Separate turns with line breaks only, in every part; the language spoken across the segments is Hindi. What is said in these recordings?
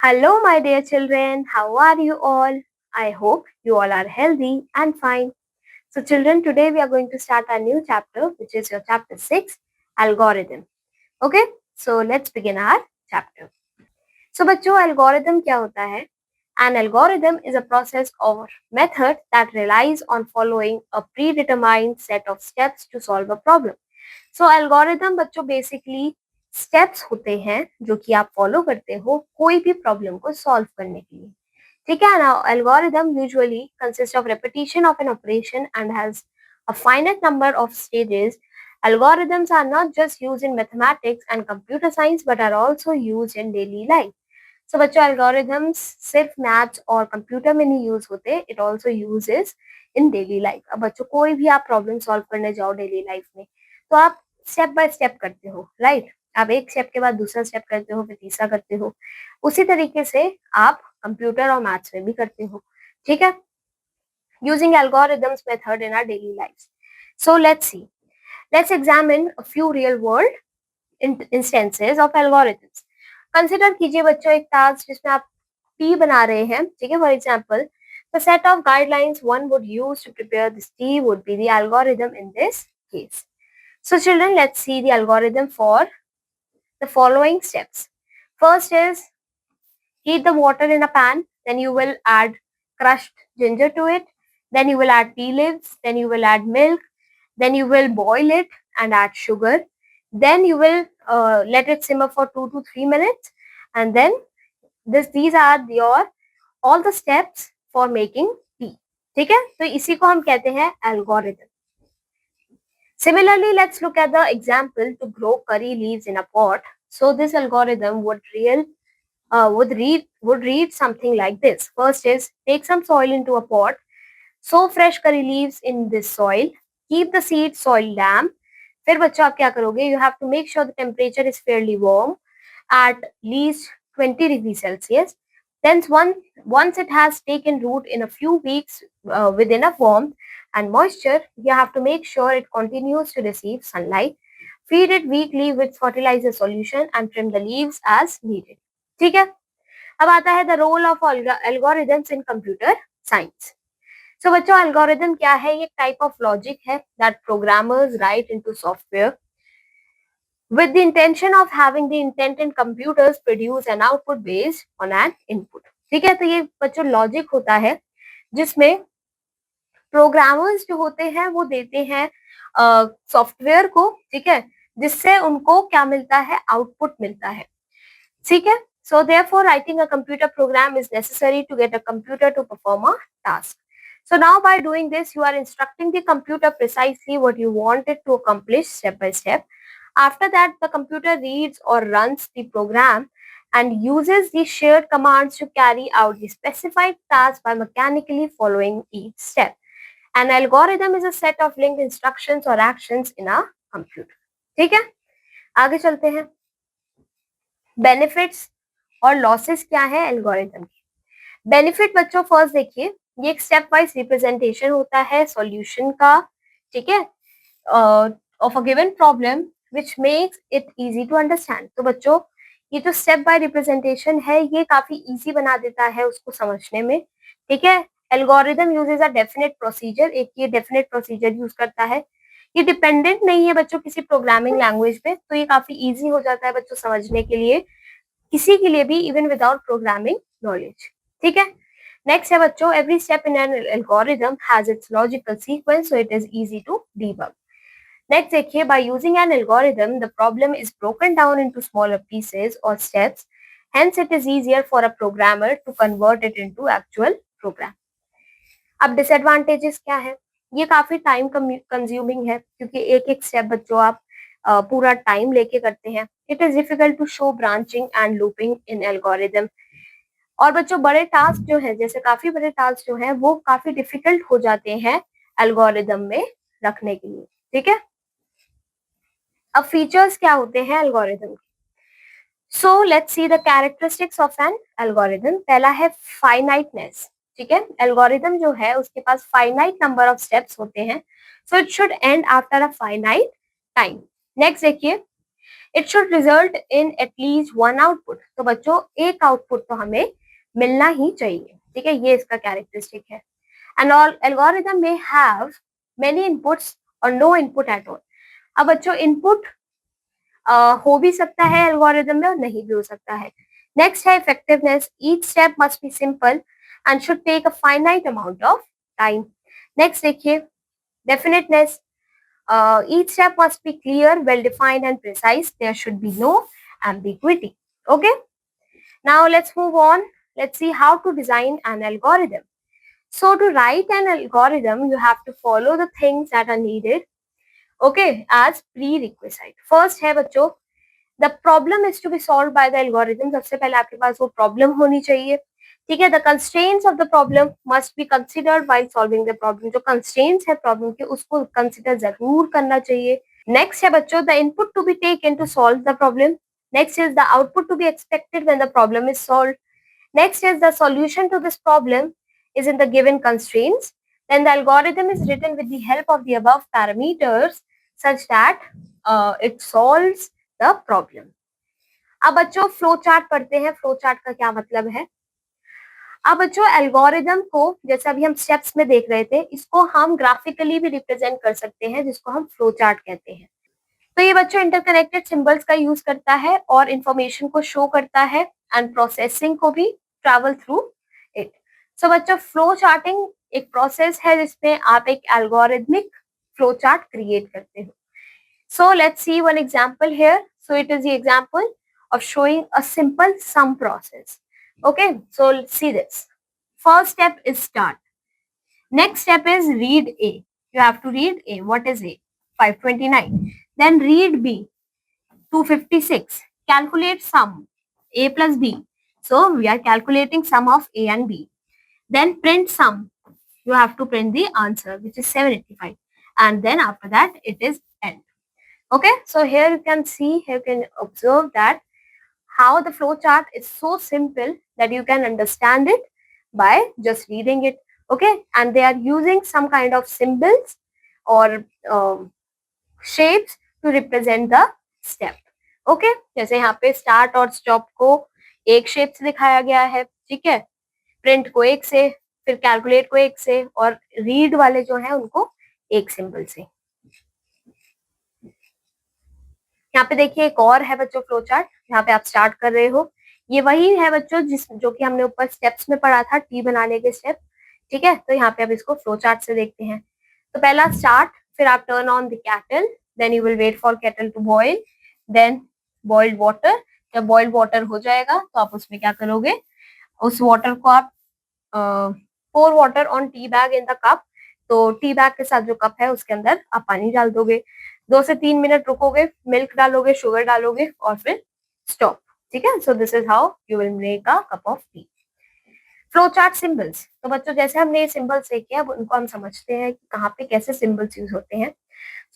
Hello, my dear children. How are you all? I hope you all are healthy and fine. So, children, today we are going to start a new chapter, which is your chapter 6, Algorithm. Okay, so let's begin our chapter. So, बच्चों algorithm क्या होता है? An algorithm is a process or method that relies on following a predetermined set of steps to solve a problem. So, algorithm बच्चों basically steps होते हैं जो कि आप फॉलो करते हो कोई भी प्रॉब्लम को सॉल्व करने के लिए. ठीक है ना. Algorithm usually consists of repetition of an operation and has a finite number of stages. Algorithms are not just used in mathematics and computer science but are also used in daily life. So बच्चों algorithms सिर्फ मैथ्स और कंप्यूटर में नहीं यूज होते, it also uses in daily life. अब बच्चों कोई भी आप प्रॉब्लम सॉल्व करने जाओ डेली लाइफ में तो आप स्टेप बाय स्टेप करते हो, राइट. आप एक स्टेप के बाद दूसरा स्टेप करते हो, फिर तीसरा करते हो. उसी तरीके से आप कंप्यूटर और मैथ्स में भी करते हो. ठीक है. Using algorithms method in our daily lives. So let's examine a few real world instances of algorithms. Consider कीजिए बच्चों एक टास्क जिसमें आप टी बना रहे हैं. ठीक है. For example the set of guidelines one would use to prepare this tea would be the algorithm in this case. So children, let's see the algorithm for the following steps. First is heat the water in a pan, then you will add crushed ginger to it, then you will add tea leaves, then you will add milk, then you will boil it and add sugar, then you will let it simmer for 2 to 3 minutes, and then these are your all the steps for making tea. ठीक है. तो इसी को हम कहते हैं algorithm. Similarly, let's look at the example to grow curry leaves in a pot. So this algorithm would read something like this. First is take some soil into a pot, sow fresh curry leaves in this soil, keep the seed soil damp. फिर बच्चों आप क्या करोगे? You have to make sure the temperature is fairly warm at least 20 degrees Celsius. Then once it has taken root in a few weeks with enough warmth and moisture, you have to make sure it continues to receive sunlight. Feed it weekly with fertilizer solution and trim the leaves as needed. ठीक है. अब आता है the role of algorithms in computer science. So बच्चों एल्गोरिदम क्या है? ये टाइप ऑफ लॉजिक है that programmers write into software with the intention of having the intent in computers produce an output based on an input. ठीक है. तो ये बच्चों लॉजिक होता है जिसमें प्रोग्रामर्स जो होते हैं वो देते हैं सॉफ्टवेयर को. ठीक है. जिससे उनको क्या मिलता है? आउटपुट मिलता है. ठीक है. So therefore, writing a computer program is necessary to get a computer to perform a task. So now by doing this, you are instructing the computer precisely what you want it to accomplish step by step. After that, the computer reads or runs the program and uses the shared commands to carry out the specified task by mechanically following each step. An algorithm is a set of linked instructions or actions in a computer. ठीक है. आगे चलते हैं. बेनिफिट्स और लॉसेस क्या है एल्गोरिथम की. बेनिफिट बच्चों फर्स्ट देखिए, ये एक स्टेप वाइज रिप्रेजेंटेशन होता है सॉल्यूशन का. ठीक है. Of a given problem which makes it easy to understand. तो बच्चों ये जो स्टेप बाय रिप्रेजेंटेशन है ये काफी इजी बना देता है उसको समझने में. ठीक है. Algorithm uses a definite procedure. एक ये डेफिनेट प्रोसीजर यूज करता है. ये डिपेंडेंट नहीं है बच्चों किसी प्रोग्रामिंग लैंग्वेज पे, तो ये काफी इजी हो जाता है बच्चों समझने के लिए, किसी के लिए भी इवन विदाउट प्रोग्रामिंग नॉलेज. ठीक है. नेक्स्ट है बच्चों every step in an algorithm has its logical sequence so it is easy to debug. Next देखिए, by using an algorithm the problem is broken down into smaller pieces और steps, hence it is easier for a programmer to convert it into actual program. अब डिसएडवांटेजेस क्या है? ये काफी टाइम कंज्यूमिंग है क्योंकि एक एक स्टेप बच्चों आप पूरा टाइम लेके करते हैं. It is difficult to show branching and looping in algorithm. और बच्चों बड़े टास्क जो है, जैसे काफी बड़े टास्क जो है वो काफी डिफिकल्ट हो जाते हैं एल्गोरिथम में रखने के लिए. ठीक है. अब फीचर्स क्या होते हैं एल्गोरिथम के? So let's see the characteristics of an algorithm. पहला है फाइनाइटनेस. ठीक है. एल्गोरिथम जो है उसके पास फाइनाइट नंबर ऑफ स्टेप्स होते हैं, so it should end after a finite time. Next देखिए, it should result in at least one output. तो बच्चों एक आउटपुट तो हमें मिलना ही चाहिए, ठीक है, ये इसका कैरेक्टरिस्टिक है। एंड ऑल एल्गोरिथम में हैव मेनी इनपुट्स और नो इनपुट एट ऑल। अब बच्चों इनपुट हो भी सकता है एल्गोरिथम में और नहीं भी हो सकता है। नेक्स्ट है effectiveness, each step must be simple and should take a finite amount of time. Next देखिए definiteness, each step must be clear, well defined and precise. There should be no ambiguity. Okay, now let's move on. Let's see how to design an algorithm. So to write an algorithm you have to follow the things that are needed, okay, as prerequisite. First है बच्चों the problem is to be solved by the algorithm. सबसे पहले आपके पास वो problem होनी चाहिए, ठीक है। The constraints of the problem must be considered while solving the problem. जो constraints है problem के उसको consider जरूर करना चाहिए। Next है बच्चों the input to be taken to solve the problem. Next is the output to be expected when the problem is solved. Next is the solution to this problem is in the given constraints. Then the algorithm is written with the help of the above parameters such that it solves the problem. अब बच्चों फ्लो चार्ट पढ़ते हैं। फ्लो चार्ट का क्या मतलब है? अब बच्चों एल्गोरिदम को जैसे अभी हम स्टेप्स में देख रहे थे, इसको हम ग्राफिकली भी रिप्रेजेंट कर सकते हैं जिसको हम फ्लो चार्ट कहते हैं। तो ये बच्चों इंटरकनेक्टेड सिंबल्स का यूज करता है और इंफॉर्मेशन को शो करता है एंड प्रोसेसिंग को भी ट्रैवल थ्रू इट। सो बच्चों फ्लो चार्टिंग एक प्रोसेस है जिसमें आप एक एल्गोरिदमिक फ्लो चार्ट क्रिएट करते हो। सो let's C one example here. So it is the example of showing a simple sum process. Okay, so let's see this. First step is start. Next step is read A. You have to read A. What is A? 529. Then read B. 256. Calculate sum A plus B. So we are calculating sum of A and B. Then print sum. You have to print the answer, which is 785. And then after that it is end. Okay, so here you can see, here you can observe that how the flow chart is so simple that you can understand it by just reading it. Okay, and they are using some kind of symbols or shapes to represent the step. Okay, जैसे यहाँ पे start और stop को एक शेप से दिखाया गया है, ठीक है, print को एक से, फिर calculate को एक से और read वाले जो है उनको एक सिंबल से। यहाँ पे देखिए एक और है बच्चों फ्लो चार्ट, यहाँ पे आप स्टार्ट कर रहे हो, ये वही है बच्चों जो कि हमने ऊपर स्टेप्स में पढ़ा था, टी बनाने के स्टेप, ठीक है। तो यहाँ पे अब इसको फ्लो चार्ट से देखते हैं। तो पहला स्टार्ट, फिर आप turn on the kettle, then you will wait for kettle to boil, then boiled water. जब बॉइल्ड वाटर हो जाएगा तो आप उसमें क्या करोगे, उस वाटर को आप pour water on tea bag in the cup. तो टी बैग के साथ जो कप है उसके अंदर आप पानी डाल दोगे, 2 से 3 मिनट रुकोगे, मिल्क डालोगे, शुगर डालोगे और फिर स्टॉप, ठीक है। So this is how you will make a cup of T. Flow chart symbols, तो बच्चों जैसे हमने ये सिंबल्स देखे अब उनको हम समझते हैं कि कहाँ पे कैसे सिंबल्स यूज होते हैं।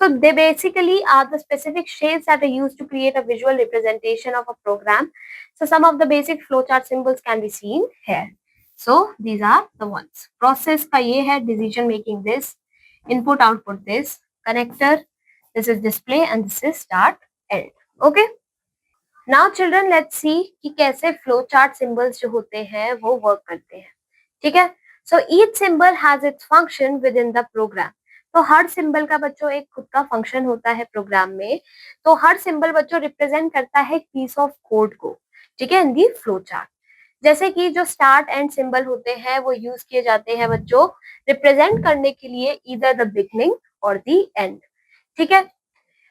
So they basically are the specific shapes that are used to create a visual representation of a program. So some of the basic flowchart symbols can be seen here. So these are the ones. Process का ये है decision making this, input output this, connector, this is display and this is start end. Okay. Now children let's see कि कैसे flowchart symbols जो होते हैं वो work करते हैं, ठीक है। So each symbol has its function within the program. तो हर सिंबल का बच्चों एक खुद का फंक्शन होता है प्रोग्राम में। तो हर सिंबल बच्चों रिप्रेजेंट करता है एक पीस ऑफ कोड को, ठीक है, इन दी फ्लो चार्ट। जैसे कि जो स्टार्ट एंड सिंबल होते हैं वो यूज किए जाते हैं बच्चों रिप्रेजेंट करने के लिए ईदर द बिगनिंग और दी एंड, ठीक है।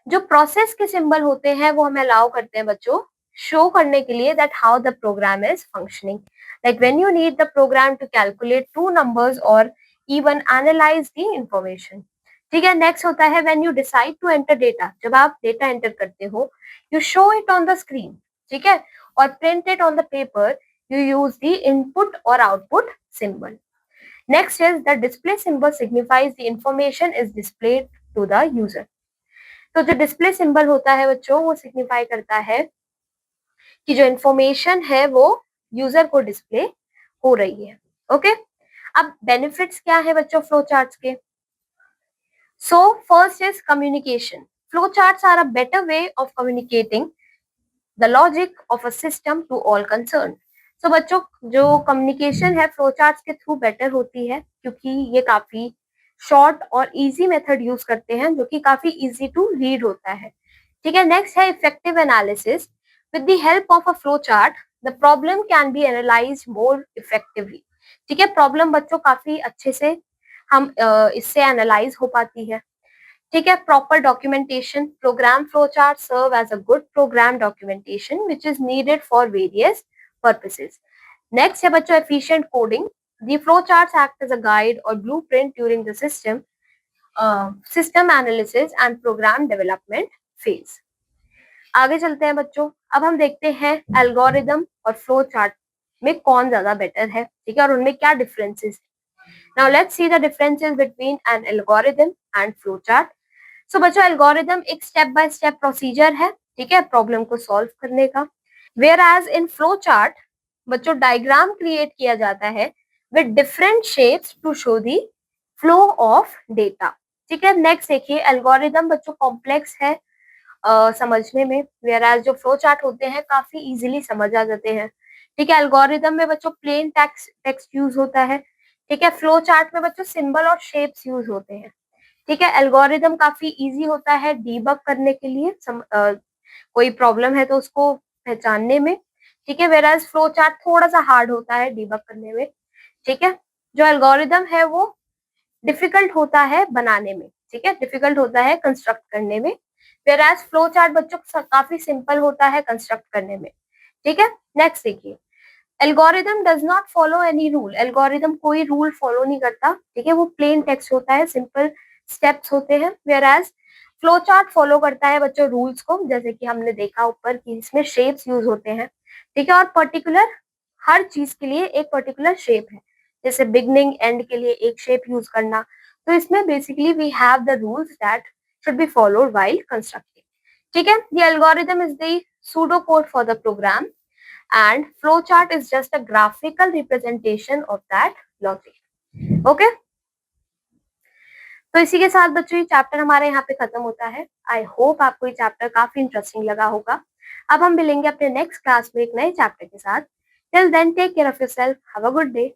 जो प्रोसेस के सिंबल होते हैं वो हमें अलाउ करते हैं बच्चों शो करने के लिए that how the program is functioning, like when you need the program to calculate two numbers और इवन एनालाइज द इंफॉर्मेशन, ठीक है। नेक्स्ट होता है when you decide to enter data, जब आप डेटा एंटर करते हो you show it on the screen, ठीक है, और print it on the paper, you use the input और output symbol. Next is the display symbol signifies the information is displayed to the user. तो जो डिस्प्ले सिंबल होता है बच्चों वो सिग्निफाई करता है कि जो इंफॉर्मेशन है वो यूजर को डिस्प्ले हो रही है। ओके, अब बेनिफिट्स क्या है बच्चों फ्लो चार्ट्स के। So first is communication. Flow charts are a better way of communicating the logic of a system to all concern. So बच्चों, जो कम्युनिकेशन है फ्लो चार्ट्स के थ्रू बेटर होती है, क्योंकि ये काफी शॉर्ट और इजी मेथड यूज करते हैं, जो कि काफी इजी टू रीड होता है। ठीक है, नेक्स्ट है effective analysis. With the help of a flow chart the problem can be analyse more effectively. ठीक है, प्रॉब्लम बच्चों काफी अच्छे से हम इससे एनालाइज हो पाती है। ठीक है, proper documentation. Program flow chart serve as a good program documentation which is needed for various purposes. Next है बच्चों efficient coding. The flowcharts act as a guide or blueprint during the system analysis and program development phase. आगे चलते हैं बच्चों, अब हम देखते हैं एल्गोरिदम और फ्लो चार्ट में कौन ज्यादा बेटर है। ठीक है, और उनमें क्या differences. Now let's see the differences between an algorithm and flow chart. So बच्चों, एल्गोरिदम एक स्टेप बाय स्टेप प्रोसीजर है, ठीक है, प्रॉब्लम को सॉल्व करने का। Where as in flow chart बच्चों डायग्राम क्रिएट किया जाता है with different shapes to show the flow of data. ठीक है, नेक्स्ट देखिए, एल्गोरिदम बच्चों कॉम्प्लेक्स है समझने में, वेयर एज जो फ्लो चार्ट होते हैं काफी इजीली समझ आ जाते हैं। ठीक है, एल्गोरिदम में बच्चों प्लेन टेक्स्ट यूज होता है। ठीक है, फ्लो चार्ट में बच्चों सिंबल और शेप्स यूज होते हैं। ठीक है, एल्गोरिदम काफी इजी होता है डीबग करने के लिए, कोई प्रॉब्लम है तो उसको पहचानने में। ठीक है, वेराज फ्लो चार्ट थोड़ा सा हार्ड होता है डीबग करने में। ठीक है, जो एल्गोरिदम है वो डिफिकल्ट होता है बनाने में। ठीक है, डिफिकल्ट होता है कंस्ट्रक्ट करने में, वेराज फ्लो चार्ट बच्चों काफी सिंपल होता है कंस्ट्रक्ट करने में। ठीक है, नेक्स्ट देखिए, algorithm does not follow any rule. Algorithm कोई रूल फॉलो नहीं करता। ठीक है, वो प्लेन टेक्स्ट होता है, सिंपल स्टेप्स होते हैं, वेराज फ्लो चार्ट फॉलो करता है बच्चों रूल्स को, जैसे कि हमने देखा ऊपर कि इसमें शेप्स यूज होते हैं। ठीक है, और पर्टिकुलर हर चीज के लिए एक पर्टिकुलर शेप है, जैसे बिगनिंग एंड के लिए एक शेप यूज करना। तो इसमें basically we have the rules that should be followed while constructing. ठीक है, the algorithm is the pseudo code for the program and flowchart is just a graphical representation of that logic. Okay? तो इसी के साथ बच्चों ये चैप्टर हमारे यहाँ पे खत्म होता है। आई होप आपको ये चैप्टर काफी इंटरेस्टिंग लगा होगा। अब हम मिलेंगे अपने नेक्स्ट क्लास में एक नए चैप्टर के साथ। Till then take care of yourself, have a good day.